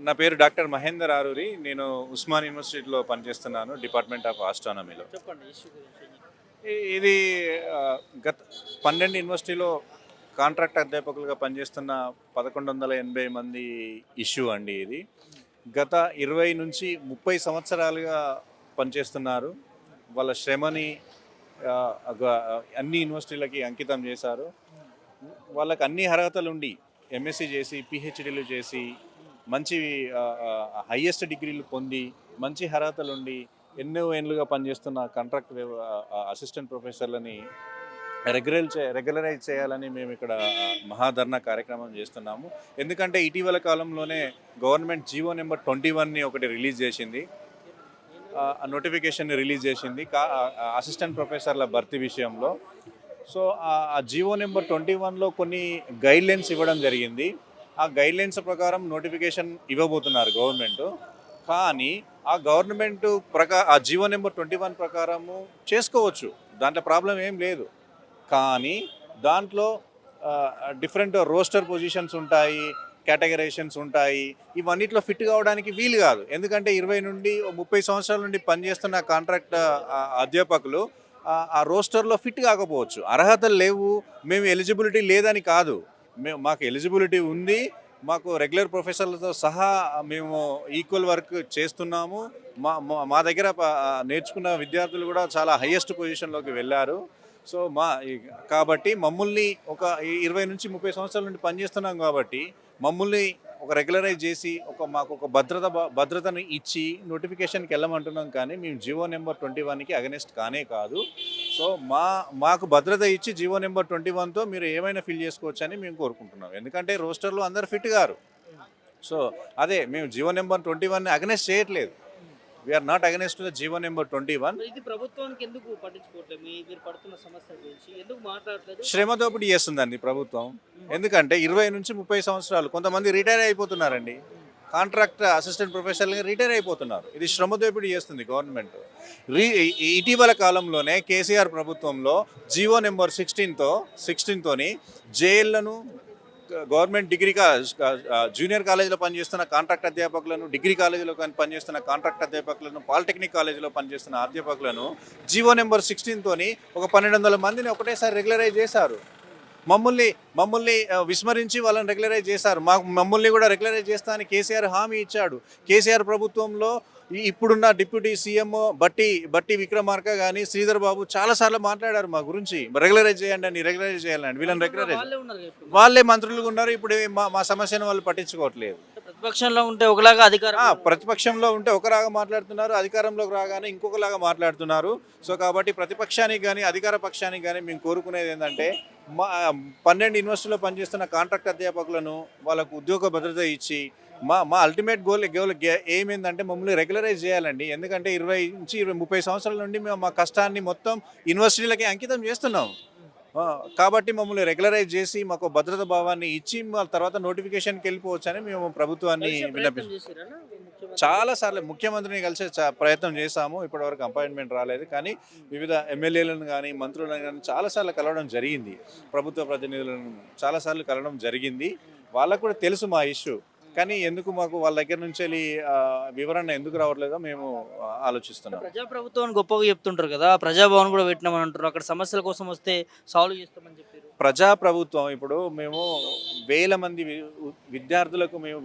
నా పేరు డాక్టర్ మహేందర్ ఆరూరి. నేను ఉస్మాన్ యూనివర్సిటీలో పనిచేస్తున్నాను డిపార్ట్మెంట్ ఆఫ్ ఆస్ట్రానమీలో. చెప్పండి ఇష్యూ గురించి. ఇది గత 12 యూనివర్సిటీలో కాంట్రాక్ట్ అధ్యాపకులుగా పనిచేస్తున్న 1180 మంది ఇష్యూ అండి ఇది. గత 20 నుంచి 30 సంవత్సరాలుగా పనిచేస్తున్నారు. వాళ్ళ శ్రమని అన్ని యూనివర్సిటీలకి అంకితం చేశారు. వాళ్ళకి అన్ని అర్హతలు ఉండి ఎంఎస్సీ చేసి పిహెచ్డీలు చేసి మంచి హయ్యెస్ట్ డిగ్రీలు పొంది మంచి అర్హతలు ఉండి ఎన్నో ఏళ్ళుగా పనిచేస్తున్న కాంట్రాక్ట్ అసిస్టెంట్ ప్రొఫెసర్లని రెగ్యులరైజ్ చేయాలని మేము ఇక్కడ మహాధర్నా కార్యక్రమం చేస్తున్నాము. ఎందుకంటే ఇటీవల కాలంలోనే గవర్నమెంట్ జీవో నెంబర్ 21ని ఒకటి రిలీజ్ చేసింది. నోటిఫికేషన్ రిలీజ్ చేసింది అసిస్టెంట్ ప్రొఫెసర్ల భర్తీ విషయంలో. సో ఆ జీవో నెంబర్ 21లో కొన్ని గైడ్లైన్స్ ఇవ్వడం జరిగింది. ఆ గైడ్లైన్స్ ప్రకారం నోటిఫికేషన్ ఇవ్వబోతున్నారు గవర్నమెంట్. కానీ ఆ జీవో నెంబర్ 21 ప్రకారము చేసుకోవచ్చు, దాంట్లో ప్రాబ్లం ఏం లేదు. కానీ దాంట్లో డిఫరెంట్ రోస్టర్ పొజిషన్స్ ఉంటాయి, కేటగరైజేషన్స్ ఉంటాయి. ఇవన్నిట్లో ఫిట్ కావడానికి వీలు కాదు. ఎందుకంటే 20 నుండి 30 సంవత్సరాల నుండి పనిచేస్తున్న కాంట్రాక్ట్ అధ్యాపకులు ఆ రోస్టర్లో ఫిట్ కాకపోవచ్చు. అర్హతలు లేవు, మేము ఎలిజిబిలిటీ లేదని కాదు, మాకు ఎలిజిబిలిటీ ఉంది, మాకు రెగ్యులర్ ప్రొఫెసర్లతో సహా మేము ఈక్వల్ వర్క్ చేస్తున్నాము. మా దగ్గర నేర్చుకున్న విద్యార్థులు కూడా చాలా హయ్యెస్ట్ పొజిషన్లోకి వెళ్ళారు. సో కాబట్టి మమ్మల్ని ఒక 20 నుంచి 30 సంవత్సరాల నుండి పనిచేస్తున్నాం కాబట్టి మమ్మల్ని ఒక రెగ్యులరైజ్ చేసి మాకు ఒక భద్రతను ఇచ్చి నోటిఫికేషన్కి వెళ్ళమంటున్నాం. కానీ మేము జీవో నెంబర్ 21కి అగెనెస్ట్ కానే కాదు. సో మాకు భద్రత ఇచ్చి జీవో నెంబర్ 21తో మీరు ఏమైనా ఫిల్ చేసుకోవచ్చు అని మేము కోరుకుంటున్నాం. ఎందుకంటే రోస్టర్లో అందరు ఫిట్ గారు. సో అదే మేము జీవో నెంబర్ 21ని అగెనెస్ట్ చేయట్లేదు. We're not against the GO number 21. ఇది ప్రభుత్వానికి ఎందుకు పట్టించుకోవట్లేదు? మీరు పడుతున్న సమస్య గురించి ఎందుకు మాట్లాడలేదు? శ్రమ దోపిడీ చేస్తుందండి ప్రభుత్వం. ఎందుకంటే 20 నుంచి 30 సంవత్సరాలు కొంతమంది రిటైర్ అయిపోతున్నారండి. కాంట్రాక్ట్ అసిస్టెంట్ ప్రొఫెసర్లు రిటైర్ అయిపోతున్నారు. ఇది శ్రమ దోపిడీ చేస్తుంది గవర్నమెంట్. ఇటీవల కాలంలోనే కేసీఆర్ ప్రభుత్వంలో జీవో నెంబర్ 16తోని జైళ్లను గవర్నమెంట్ జూనియర్ కాలేజీలో పనిచేస్తున్న కాంట్రాక్ట్ అధ్యాపకులను, డిగ్రీ కాలేజీలో పనిచేస్తున్న కాంట్రాక్ట్ అధ్యాపకులను, పాలిటెక్నిక్ కాలేజీలో పనిచేస్తున్న అధ్యాపకులను జీవో నెంబర్ 16తోని ఒక 1200 మందిని ఒకటేసారి రెగ్యులరైజ్ చేశారు. మమ్మల్ని విస్మరించి వాళ్ళని రెగ్యులరైజ్ చేశారు. మమ్మల్ని కూడా రెగ్యులరైజ్ చేస్తా అని కేసీఆర్ హామీ ఇచ్చాడు. కేసీఆర్ ప్రభుత్వంలో ఇప్పుడున్న డిప్యూటీ సీఎం బట్టి విక్రమార్క కానీ శ్రీధర్ బాబు చాలాసార్లు మాట్లాడారు మా గురించి, రెగ్యులరైజ్ చేయాలని. వీళ్ళని రెగ్యులరైజ్ వాళ్ళే మంత్రులుగా ఉన్నారు. ఇప్పుడు మా సమస్యను వాళ్ళు పట్టించుకోవట్లేదు. ప్రతిపక్షంలో ఉంటే ఒకలాగా ప్రతిపక్షంలో ఉంటే ఒకలాగా మాట్లాడుతున్నారు, అధికారంలోకి రాగానే ఇంకొకలాగా మాట్లాడుతున్నారు. సో కాబట్టి ప్రతిపక్షానికి కానీ అధికార పక్షానికి కానీ మేము కోరుకునేది ఏంటంటే 12 యూనివర్సిటీలో పనిచేస్తున్న కాంట్రాక్ట్ అధ్యాపకులను వాళ్ళకు ఉద్యోగ భద్రత ఇచ్చి మా అల్టిమేట్ గోల్ ఏమైందంటే మమ్మల్ని రెగ్యులరైజ్ చేయాలండి. ఎందుకంటే 20 నుంచి 30 సంవత్సరాల నుండి మేము మా కష్టాన్ని మొత్తం యూనివర్సిటీలకి అంకితం చేస్తున్నాం. కాబట్టి మమ్మల్ని రెగ్యులరైజ్ చేసి మాకు భద్రత భావాన్ని ఇచ్చి తర్వాత నోటిఫికేషన్కి వెళ్ళిపోవచ్చు అని మేము ప్రభుత్వాన్ని చాలాసార్లు ముఖ్యమంత్రిని కలిసి ప్రయత్నం చేశాము. ఇప్పటివరకు అపాయింట్మెంట్ రాలేదు. కానీ వివిధ ఎమ్మెల్యేలను కానీ మంత్రులను కానీ చాలాసార్లు కలవడం జరిగింది. ప్రభుత్వ ప్రతినిధులను చాలాసార్లు కలవడం జరిగింది. వాళ్ళకు కూడా తెలుసు మా ఇష్యూ. కానీ ఎందుకు మాకు వాళ్ళ దగ్గర నుంచి వెళ్ళి వివరణ ఎందుకు రావట్లేదో మేము ఆలోచిస్తున్నాం. ప్రజాప్రభుత్వాన్ని గొప్పగా చెప్తుంటారు కదా, ప్రజాభవన్ కూడా పెట్టినామని అంటారు. అక్కడ సమస్యల కోసం వస్తే సాల్వ్ చేస్తామని చెప్పారు. ప్రజాప్రభుత్వం ఇప్పుడు మేము వేల మంది విద్యార్థులకు మేము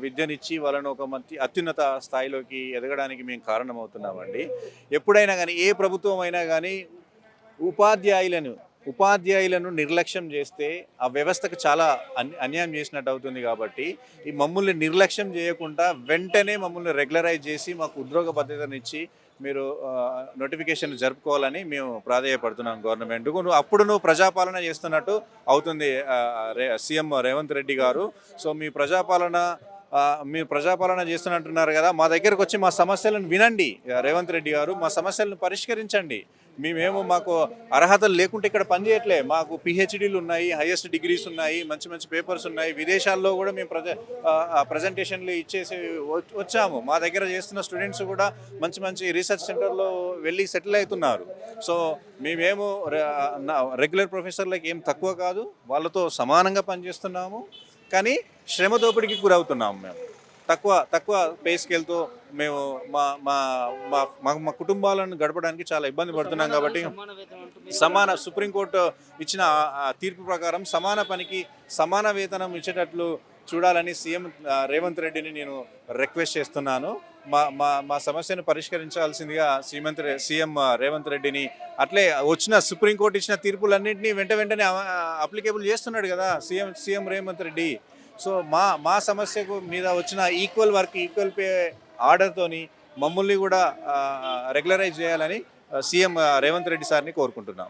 విద్యనిచ్చి వాళ్ళను ఒక అత్యున్నత స్థాయిలోకి ఎదగడానికి మేము కారణమవుతున్నామండి. ఎప్పుడైనా కానీ ఏ ప్రభుత్వం అయినా కానీ ఉపాధ్యాయులను నిర్లక్ష్యం చేస్తే ఆ వ్యవస్థకు చాలా అన్యాయం చేసినట్టు అవుతుంది. కాబట్టి ఈ మమ్మల్ని నిర్లక్ష్యం చేయకుండా వెంటనే మమ్మల్ని రెగ్యులరైజ్ చేసి మాకు ఉద్యోగ భద్రతనిచ్చి మీరు నోటిఫికేషన్ జరుపుకోవాలని మేము ప్రాధేయపడుతున్నాం గవర్నమెంట్కు. నువ్వు ప్రజాపాలన చేస్తున్నట్టు అవుతుంది సీఎం రేవంత్ రెడ్డి గారు. సో మీరు ప్రజాపాలన చేస్తున్నట్టున్నారు కదా, మా దగ్గరకు వచ్చి మా సమస్యలను వినండి రేవంత్ రెడ్డి గారు, మా సమస్యలను పరిష్కరించండి. మాకు అర్హతలు లేకుంటే ఇక్కడ పనిచేయట్లే. మాకు పిహెచ్డీలు ఉన్నాయి, హైయెస్ట్ డిగ్రీస్ ఉన్నాయి, మంచి మంచి పేపర్స్ ఉన్నాయి. విదేశాల్లో కూడా మేము ప్రజెంటేషన్లు ఇచ్చేసి వచ్చాము. మా దగ్గర చేస్తున్న స్టూడెంట్స్ కూడా మంచి మంచి రీసెర్చ్ సెంటర్లో వెళ్ళి సెటిల్ అవుతున్నారు. సో మేమేమో రెగ్యులర్ ప్రొఫెసర్లకు ఏం తక్కువ కాదు, వాళ్ళతో సమానంగా పనిచేస్తున్నాము. కానీ శ్రమ దోపిడీకి గురవుతున్నాము మేము. తక్కువ తక్కువ పే స్కేల్తో మేము మా మా మా మా మా కుటుంబాలను గడపడానికి చాలా ఇబ్బంది పడుతున్నాం కాబట్టి సమాన వేతనం అంటూ మీరు సమాన సుప్రీంకోర్టు ఇచ్చిన ఆ తీర్పు ప్రకారం సమాన పనికి సమాన వేతనం ఇచ్చేటట్లు చూడాలని సీఎం రేవంత్ రెడ్డిని నేను రిక్వెస్ట్ చేస్తున్నాను. మా మా మా సమస్యను పరిష్కరించాల్సిందిగా సీఎం రేవంత్ రెడ్డిని, అట్లే వచ్చిన సుప్రీంకోర్టు ఇచ్చిన తీర్పులన్నింటినీ వెంటనే అప్లికేబుల్ చేస్తున్నాడు కదా సీఎం రేవంత్ రెడ్డి. సో మా సమస్యకు మీద వచ్చిన ఈక్వల్ వర్క్ ఈక్వల్ పే ఆర్డర్తోని మమ్మల్ని కూడా రెగ్యులరైజ్ చేయాలని సీఎం రేవంత్ రెడ్డి సార్ని కోరుకుంటున్నాం.